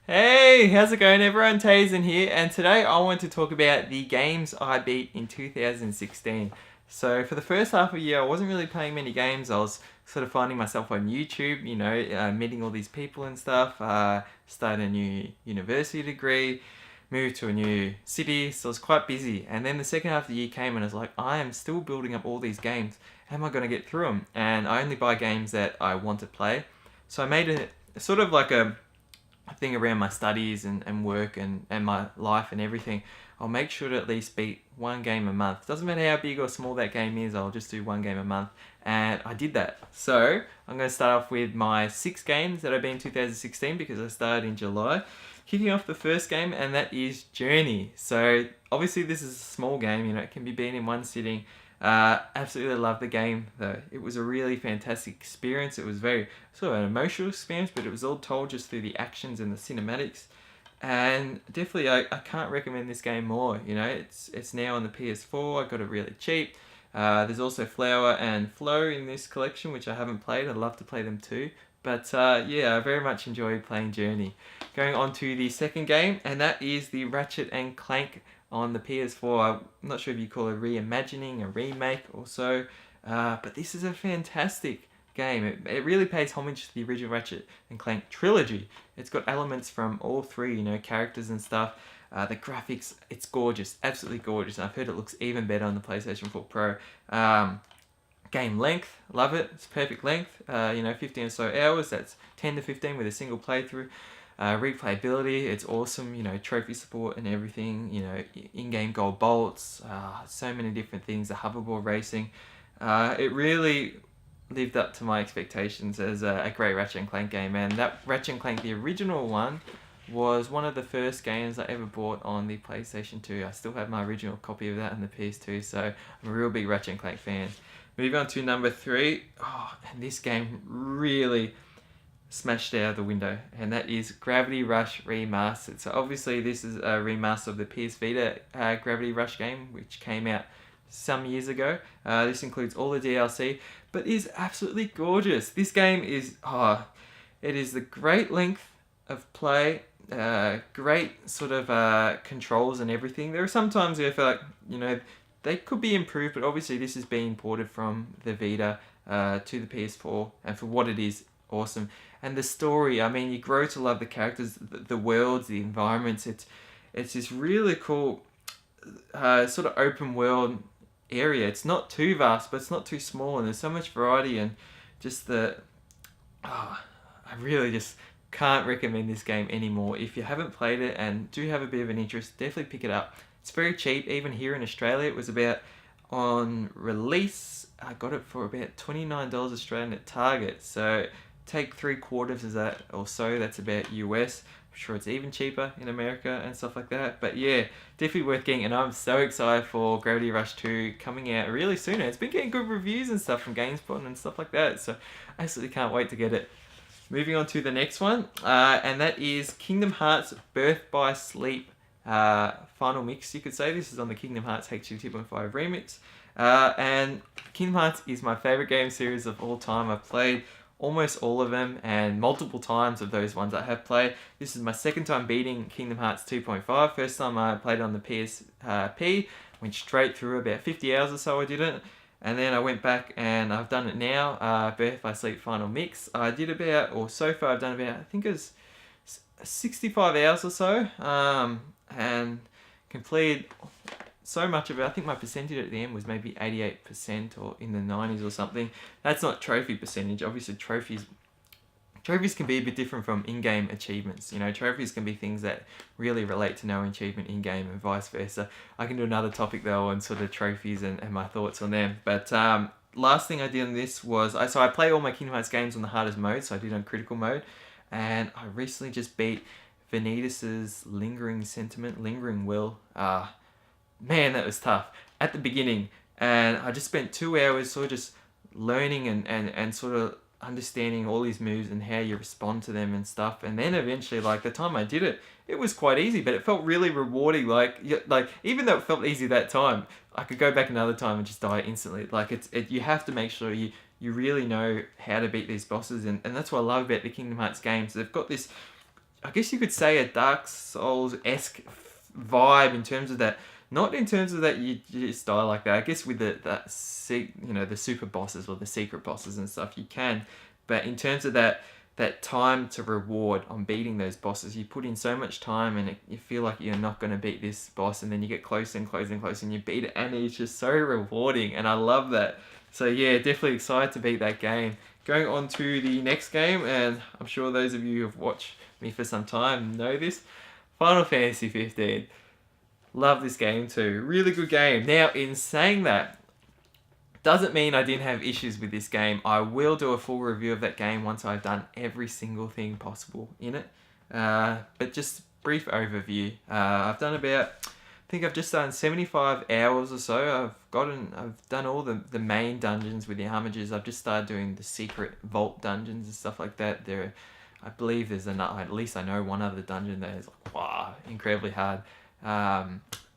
Hey, how's it going everyone? Teysind here, and today I want to talk about the games I beat in 2016. So for the first half of the year, I wasn't really playing many games. I was sort of finding myself on YouTube, meeting all these people and stuff, starting a new university degree, moved to a new city, so I was quite busy. And then the second half of the year came and I was like, I am still building up all these games. How am I going to get through them? And I only buy games that I want to play. So I made a sort of like a thing around my studies and work and my life and everything. I'll make sure to at least beat one game a month. Doesn't matter how big or small that game is, I'll just do one game a month. And I did that. So I'm going to start off with my 6 games that I beat in 2016 because I started in July. Kicking off the first game, and that is Journey. So obviously this is a small game, it can be beaten in one sitting. Absolutely love the game though. It was a really fantastic experience. It was very sort of an emotional experience, but it was all told just through the actions and the cinematics. And definitely, I can't recommend this game more. It's now on the PS4. I got it really cheap. There's also Flower and Flow in this collection, which I haven't played. I'd love to play them too. But yeah, I very much enjoyed playing Journey. Going on to the second game, and that is the Ratchet and Clank on the PS4. I'm not sure if you call it reimagining, a remake or so, but this is a fantastic game. It really pays homage to the original Ratchet and Clank trilogy. It's got elements from all three, characters and stuff. The graphics, it's gorgeous, absolutely gorgeous. And I've heard it looks even better on the PlayStation 4 Pro. Game length, love it. It's perfect length. 15 or so hours. That's 10 to 15 with a single playthrough. Replayability, it's awesome. Trophy support and everything. In-game gold bolts. So many different things. The hoverboard racing. It really lived up to my expectations as a great Ratchet and Clank game. And that Ratchet and Clank, the original one, was one of the first games I ever bought on the PlayStation 2. I still have my original copy of that on the PS2, so I'm a real big Ratchet and Clank fan. Moving on to number 3. And this game really smashed out of the window, and that is Gravity Rush Remastered. So obviously this is a remaster of the PS Vita Gravity Rush game, which came out some years ago. This includes all the DLC, but is absolutely gorgeous. This game is, it is the great length of play, great sort of controls and everything. There are some times where I feel like, they could be improved, but obviously this is being ported from the Vita to the PS4, and for what it is, awesome. And the story, you grow to love the characters, the worlds, the environments. It's this really cool sort of open world area. It's not too vast, but it's not too small, and there's so much variety, and just I really just can't recommend this game anymore. If you haven't played it and do have a bit of an interest, definitely pick it up. It's very cheap, even here in Australia. It was about, on release, I got it for about $29 Australian at Target. So take 3/4 of that or so, that's about US. I'm sure it's even cheaper in America and stuff like that. But yeah, definitely worth getting, and I'm so excited for Gravity Rush 2 coming out really soon. It's been getting good reviews and stuff from GameSpot and stuff like that, so I absolutely can't wait to get it. Moving on to the next one, and that is Kingdom Hearts Birth by Sleep final mix, you could say. This is on the Kingdom Hearts HD 2.5 remix. And Kingdom Hearts is my favorite game series of all time. I've played almost all of them, and multiple times of those ones I have played. This is my second time beating Kingdom Hearts 2.5. First time I played it on the PSP, went straight through, about 50 hours or so I did it. And then I went back and I've done it now, Birth by Sleep Final Mix. I did about, or so far I've done about, I think it was 65 hours or so, and completed so much of it. I think my percentage at the end was maybe 88% or in the 90s or something. That's not trophy percentage. Obviously trophies can be a bit different from in-game achievements. Trophies can be things that really relate to no achievement in-game and vice versa. I can do another topic though on sort of trophies and my thoughts on them. But last thing I did on this was, I play all my Kingdom Hearts games on the hardest mode, so I did on critical mode. And I recently just beat Vanitas' Lingering Will. Man, that was tough at the beginning. And I just spent 2 hours sort of just learning and sort of understanding all these moves and how you respond to them and stuff. And then eventually, like, the time I did it, it was quite easy, but it felt really rewarding. Like even though it felt easy that time, I could go back another time and just die instantly. Like, you have to make sure you really know how to beat these bosses, and that's what I love about the Kingdom Hearts games. They've got this I guess you could say a Dark Souls-esque vibe in terms of that. Not in terms of that you just die like that. I guess with the super bosses or the secret bosses and stuff you can, but in terms of that time to reward on beating those bosses, you put in so much time and you feel like you're not going to beat this boss, and then you get closer and closer and closer and you beat it, and it's just so rewarding, and I love that. So yeah, definitely excited to beat that game. Going on to the next game, and I'm sure those of you who have watched me for some time know this, Final Fantasy 15. Love this game too. Really good game. Now, in saying that, doesn't mean I didn't have issues with this game. I will do a full review of that game once I've done every single thing possible in it. But just brief overview. I've done about, I think I've just done 75 hours or so. I've done all the main dungeons with the armages. I've just started doing the secret vault dungeons and stuff like that. I believe there's another, at least I know one other dungeon that is like, wow, incredibly hard.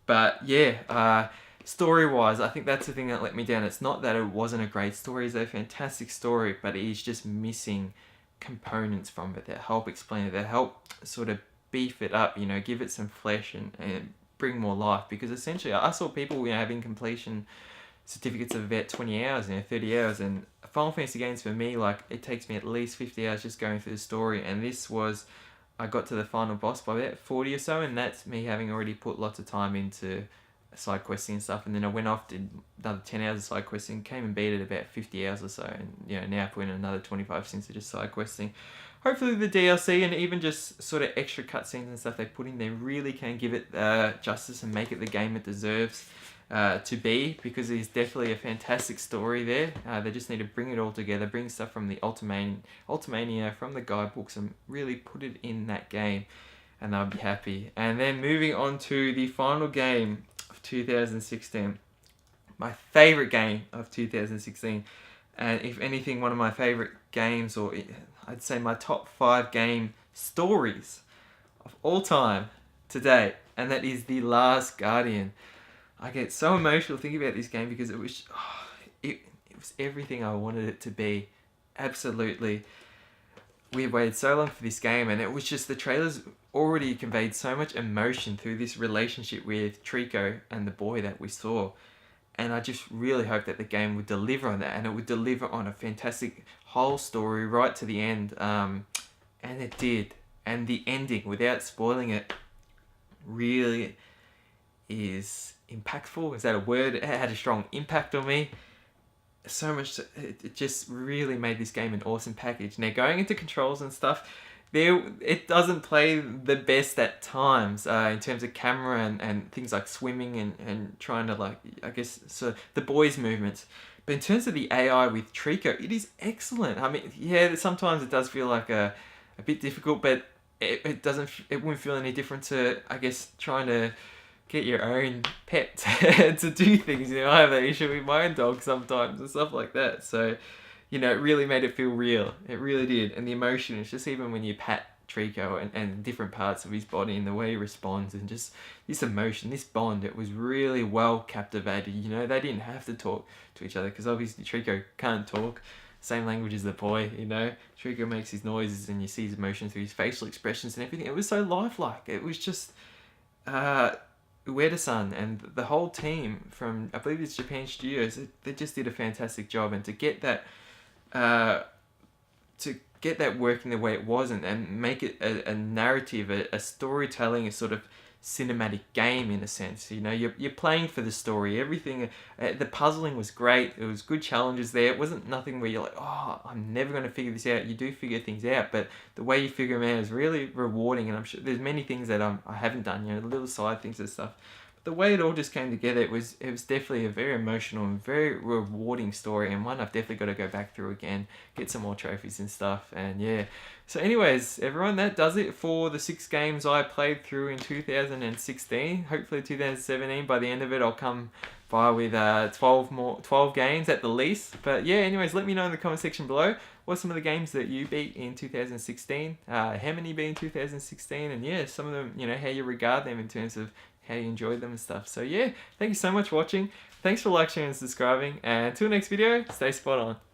But yeah, story-wise, I think that's the thing that let me down. It's not that it wasn't a great story. It's a fantastic story, but it is just missing components from it that help explain it, that help sort of beef it up, give it some flesh and bring more life. Because essentially, I saw people, having completion certificates of about 20 hours, 30 hours, and Final Fantasy games for me, like, it takes me at least 50 hours just going through the story, and this was, I got to the final boss by about 40 or so, and that's me having already put lots of time into side questing and stuff, and then I went off, did another 10 hours of side questing, came and beat it about 50 hours or so, and now put in another 25 since just side questing. Hopefully the DLC and even just sort of extra cutscenes and stuff they put in there really can give it justice and make it the game it deserves to be, because there's definitely a fantastic story there. They just need to bring it all together, bring stuff from the Ultimania from the guidebooks and really put it in that game, and they'll be happy. And then moving on to the final game of 2016, my favourite game of 2016, and if anything, one of my favourite games, or I'd say my top 5 game stories of all time to date, and that is The Last Guardian. I get so emotional thinking about this game because it was everything I wanted it to be. Absolutely. We had waited so long for this game, and it was just, the trailers already conveyed so much emotion through this relationship with Trico and the boy that we saw. And I just really hope that the game would deliver on that, and it would deliver on a fantastic whole story right to the end. And it did. And the ending, without spoiling it, really is impactful. Is that a word? It had a strong impact on me. So much, it just really made this game an awesome package. Now, going into controls and stuff, it doesn't play the best at times in terms of camera and things like swimming and trying to, like, I guess, so the boys' movements. But in terms of the AI with Trico, it is excellent. I mean, yeah, sometimes it does feel like a bit difficult, but it wouldn't feel any different to, I guess, trying to get your own pet to do things. I have that issue with my own dog sometimes and stuff like that. So, it really made it feel real. It really did. And the emotion, it's just even when you pat Trico and different parts of his body and the way he responds and just this emotion, this bond, it was really well captivated. They didn't have to talk to each other because obviously Trico can't talk. Same language as the boy, Trico makes his noises and you see his emotion through his facial expressions and everything. It was so lifelike. It was just... Ueda-san and the whole team from, I believe it's Japan Studios, they just did a fantastic job. And to get that working the way it was and make it a narrative, a storytelling, a sort of cinematic game in a sense. You're playing for the story. Everything, the puzzling was great. There was good challenges there. It wasn't nothing where you're like, oh, I'm never going to figure this out. You do figure things out, but the way you figure them out is really rewarding. And I'm sure there's many things that I haven't done, little side things and stuff. But the way it all just came together, it was definitely a very emotional and very rewarding story, and one I've definitely got to go back through again, get some more trophies and stuff. And yeah, so anyways, everyone, that does it for the 6 games I played through in 2016. Hopefully 2017, by the end of it, I'll come by with 12 games at the least. But yeah, anyways, let me know in the comment section below what some of the games that you beat in 2016, how many beat in 2016, and yeah, some of them, how you regard them in terms of how you enjoyed them and stuff. So yeah, thank you so much for watching. Thanks for liking, sharing, and subscribing. And until next video, stay spot on.